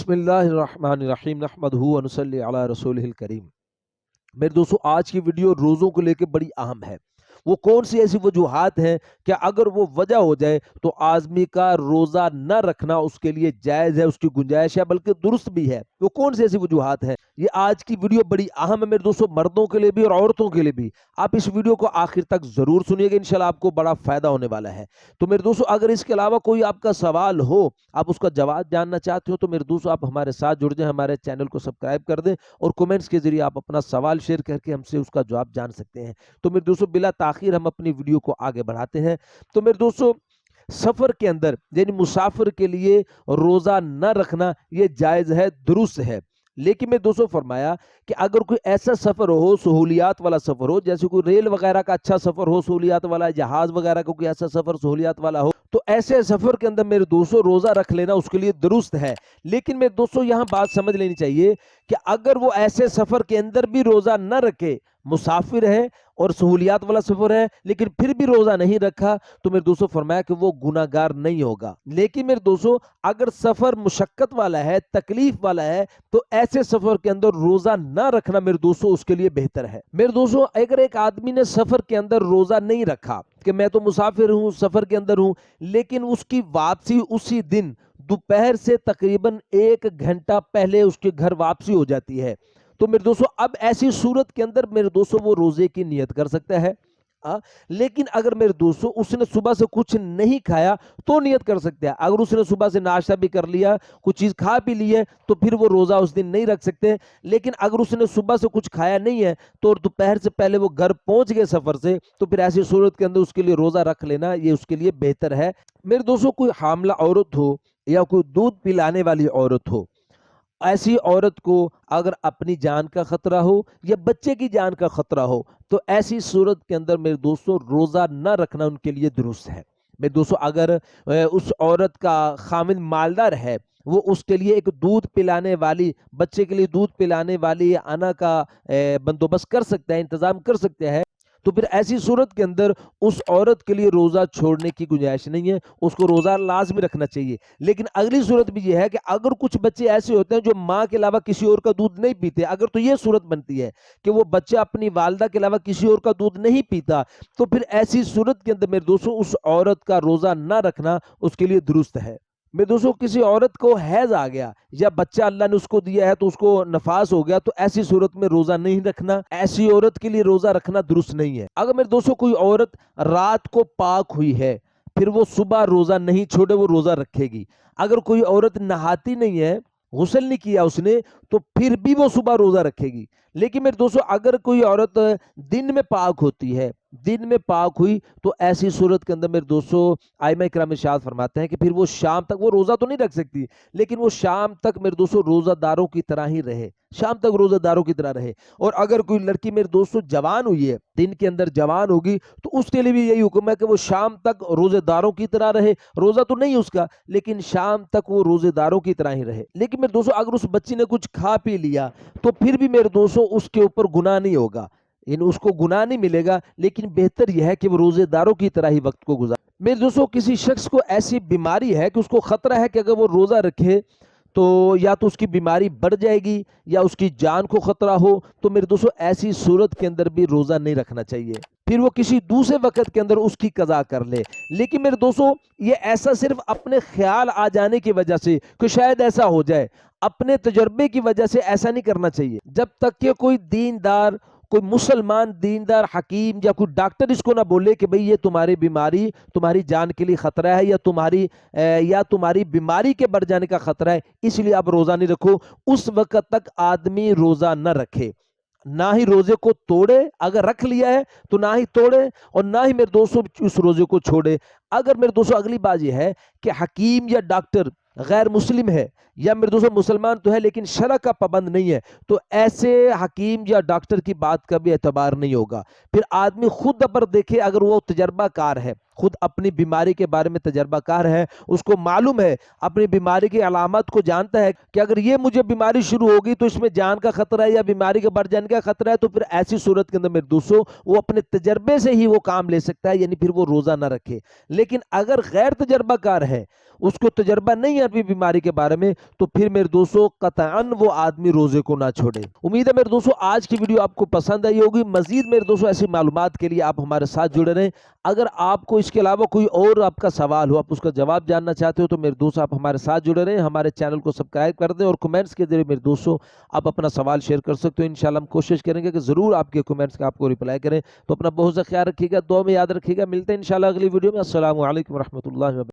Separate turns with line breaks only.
بسم اللہ الرحمن الرحیم نحمدہ و نصلی علی رسولہ الکریم۔ میرے دوستو، آج کی ویڈیو روزوں کو لے کے بڑی اہم ہے۔ وہ کون سی ایسی وجوہات ہیں کہ اگر وہ وجہ ہو جائے تو آدمی کا روزہ نہ رکھنا اس کے لیے جائز ہے، اس کی گنجائش ہے، بلکہ درست بھی ہے۔ وہ کون سی ایسی وجوہات ہیں؟ یہ آج کی ویڈیو بڑی اہم ہے میرے دوستو، مردوں کے لیے بھی اور عورتوں کے لیے بھی۔ آپ اس ویڈیو کو آخر تک ضرور سنیے گا، انشاءاللہ آپ کو بڑا فائدہ ہونے والا ہے۔ تو میرے دوستو، اگر اس کے علاوہ کوئی آپ کا سوال ہو، آپ اس کا جواب جاننا چاہتے ہو، تو میرے دوستو آپ ہمارے ساتھ جڑ جائیں، ہمارے چینل کو سبسکرائب کر دیں اور کومنٹس کے ذریعے آپ اپنا سوال شیئر کر کے ہم سے اس کا جواب جان سکتے ہیں۔ تو میرے دوستو، بلا تاخیر ہم اپنی ویڈیو کو آگے بڑھاتے ہیں۔ تو میرے دوستو، سفر کے اندر یعنی مسافر کے لیے روزہ نہ رکھنا یہ جائز ہے، درست ہے۔ لیکن میں دوستو فرمایا کہ اگر کوئی ایسا سفر ہو، سہولیات والا سفر ہو، جیسے کوئی ریل وغیرہ کا اچھا سفر ہو، سہولیات والا، جہاز وغیرہ کا کوئی ایسا سفر سہولیات والا ہو، تو ایسے سفر کے اندر میرے دوستو روزہ رکھ لینا اس کے لیے درست ہے۔ لیکن میرے دوستو یہاں بات سمجھ لینی چاہیے کہ اگر وہ ایسے سفر کے اندر بھی روزہ نہ رکھے، مسافر ہے اور سہولیات والا سفر ہے لیکن پھر بھی روزہ نہیں رکھا، تو میرے دوستو فرمایا کہ وہ گناہگار نہیں ہوگا۔ لیکن میرے دوستو اگر سفر مشقت والا ہے، تکلیف والا ہے، تو ایسے سفر کے اندر روزہ نہ رکھنا میرے دوستو اس کے لیے بہتر ہے۔ میرے دوستو اگر ایک آدمی نے سفر کے اندر روزہ نہیں رکھا کہ میں تو مسافر ہوں، سفر کے اندر ہوں، لیکن اس کی واپسی اسی دن دوپہر سے تقریباً 1 گھنٹہ پہلے اس کے گھر واپسی ہو جاتی ہے، تو میرے دوستو اب ایسی صورت کے اندر میرے دوستو وہ روزے کی نیت کر سکتا ہے۔ لیکن اگر میرے دوستو اس نے صبح سے کچھ نہیں کھایا تو نیت کر سکتے ہیں۔ اگر اس نے صبح سے ناشتہ بھی کر لیا، کچھ چیز کھا بھی لی ہے، تو پھر وہ روزہ اس دن نہیں رکھ سکتے۔ لیکن اگر اس نے صبح سے کچھ کھایا نہیں ہے تو دوپہر سے پہلے وہ گھر پہنچ گئے سفر سے، تو پھر ایسی صورت کے اندر اس کے لیے روزہ رکھ لینا یہ اس کے لیے بہتر ہے۔ میرے دوستو کوئی حاملہ عورت ہو یا کوئی دودھ پلانے والی عورت ہو، ایسی عورت کو اگر اپنی جان کا خطرہ ہو یا بچے کی جان کا خطرہ ہو، تو ایسی صورت کے اندر میرے دوستو روزہ نہ رکھنا ان کے لیے درست ہے۔ میرے دوستو اگر اس عورت کا خامد مالدار ہے، وہ اس کے لیے ایک دودھ پلانے والی، بچے کے لیے دودھ پلانے والی انا کا بندوبست کر سکتا ہے، انتظام کر سکتا ہے، تو پھر ایسی صورت کے اندر اس عورت کے لیے روزہ چھوڑنے کی گنجائش نہیں ہے، اس کو روزہ لازمی رکھنا چاہیے۔ لیکن اگلی صورت بھی یہ ہے کہ اگر کچھ بچے ایسے ہوتے ہیں جو ماں کے علاوہ کسی اور کا دودھ نہیں پیتے، اگر تو یہ صورت بنتی ہے کہ وہ بچہ اپنی والدہ کے علاوہ کسی اور کا دودھ نہیں پیتا، تو پھر ایسی صورت کے اندر میرے دوستو اس عورت کا روزہ نہ رکھنا اس کے لیے درست ہے۔ میرے دوستو کسی عورت کو حیض آ گیا یا بچہ اللہ نے اس کو دیا ہے تو اس کو نفاس ہو گیا، تو ایسی صورت میں روزہ نہیں رکھنا، ایسی عورت کے لیے روزہ رکھنا درست نہیں ہے۔ اگر میرے دوستو کوئی عورت رات کو پاک ہوئی ہے، پھر وہ صبح روزہ نہیں چھوڑے، وہ روزہ رکھے گی۔ اگر کوئی عورت نہاتی نہیں ہے، غسل نہیں کیا اس نے، تو پھر بھی وہ صبح روزہ رکھے گی۔ لیکن میرے دوستو اگر کوئی عورت دن میں پاک ہوتی ہے، دن میں پاک ہوئی، تو ایسی صورت کے اندر میرے دوستو ائمہ کرام ارشاد فرماتے ہیں کہ پھر وہ شام تک، وہ روزہ تو نہیں رکھ سکتی لیکن وہ شام تک میرے دوستو روزہ داروں کی طرح ہی رہے، شام تک روزہ داروں کی طرح رہے۔ اور اگر کوئی لڑکی میرے دوستو جوان ہوئی ہے، دن کے اندر جوان ہوگی، تو اس کے لیے بھی یہی حکم ہے کہ وہ شام تک روزے داروں کی طرح رہے، روزہ تو نہیں اس کا لیکن شام تک وہ روزے داروں کی طرح ہی رہے۔ لیکن میرے دوستو اگر اس بچی نے کچھ کھا پی لیا تو پھر بھی میرے دوستو اس کے اوپر گناہ نہیں ہوگا، یعنی اس کو گناہ نہیں ملے گا، لیکن بہتر یہ ہے کہ وہ روزے داروں کی طرح ہی وقت کو گزارے۔ میرے دوستو کسی شخص کو ایسی بیماری ہے کہ اس کو خطرہ ہے کہ اگر وہ روزہ رکھے تو یا تو اس کی بیماری بڑھ جائے گی یا اس کی جان کو خطرہ ہو، تو میرے دوستو ایسی صورت کے اندر بھی روزہ نہیں رکھنا چاہیے، پھر وہ کسی دوسرے وقت کے اندر اس کی قضا کر لے۔ لیکن میرے دوستو یہ ایسا صرف اپنے خیال آ جانے کی وجہ سے کہ شاید ایسا ہو جائے، اپنے تجربے کی وجہ سے ایسا نہیں کرنا چاہیے۔ جب تک کہ کوئی دیندار، کوئی مسلمان دیندار حکیم یا کوئی ڈاکٹر اس کو نہ بولے کہ بھئی یہ تمہاری بیماری تمہاری جان کے لیے خطرہ ہے یا تمہاری بیماری کے بڑھ جانے کا خطرہ ہے، اس لیے اب روزہ نہیں رکھو، اس وقت تک آدمی روزہ نہ رکھے، نہ ہی روزے کو توڑے، اگر رکھ لیا ہے تو نہ ہی توڑے اور نہ ہی میرے دوستوں اس روزے کو چھوڑے۔ اگر میرے دوستوں اگلی بات یہ ہے کہ حکیم یا ڈاکٹر غیر مسلم ہے یا میرے دوستوں مسلمان تو ہے لیکن شرع کا پابند نہیں ہے، تو ایسے حکیم یا ڈاکٹر کی بات کا بھی اعتبار نہیں ہوگا۔ پھر آدمی خود پر دیکھے، اگر وہ تجربہ کار ہے، خود اپنی بیماری کے بارے میں تجربہ کار ہے، اس کو معلوم ہے، اپنی بیماری کی علامات کو جانتا ہے کہ اگر یہ مجھے بیماری شروع ہوگی تو اس میں جان کا خطرہ ہے یا بیماری کے بڑھ جانے کا خطرہ ہے، تو پھر ایسی صورت کے اندر میرے دوستوں وہ اپنے تجربے سے ہی وہ کام لے سکتا ہے، یعنی پھر وہ روزہ نہ رکھے۔ لیکن اگر غیر تجربہ کار ہے، اس کو تجربہ نہیں ہے اپنی بیماری کے بارے میں، تو پھر میرے دوستوں قطعاً وہ آدمی روزے کو نہ چھوڑے۔ امید ہے میرے دوستوں آج کی ویڈیو آپ کو پسند آئی ہوگی۔ مزید میرے دوستوں ایسی معلومات کے لیے آپ ہمارے ساتھ جڑے رہیں۔ اگر آپ کو اس کے علاوہ کوئی اور آپ کا سوال ہو، آپ اس کا جواب جاننا چاہتے ہو، تو میرے دوست آپ ہمارے ساتھ جڑے رہیں، ہمارے چینل کو سبسکرائب کر دیں اور کمنٹس کے ذریعے میرے دوستوں آپ اپنا سوال شیئر کر سکتے ہو۔ انشاءاللہ ہم کوشش کریں گے کہ ضرور آپ کے کمنٹس کا آپ کو رپلائی کریں۔ تو اپنا بہت سا خیال رکھیے گا، دعا میں یاد رکھیے گا۔ ملتے ہیں انشاءاللہ اگلی ویڈیو میں۔ السلام علیکم ورحمۃ اللہ وبرکاتہ۔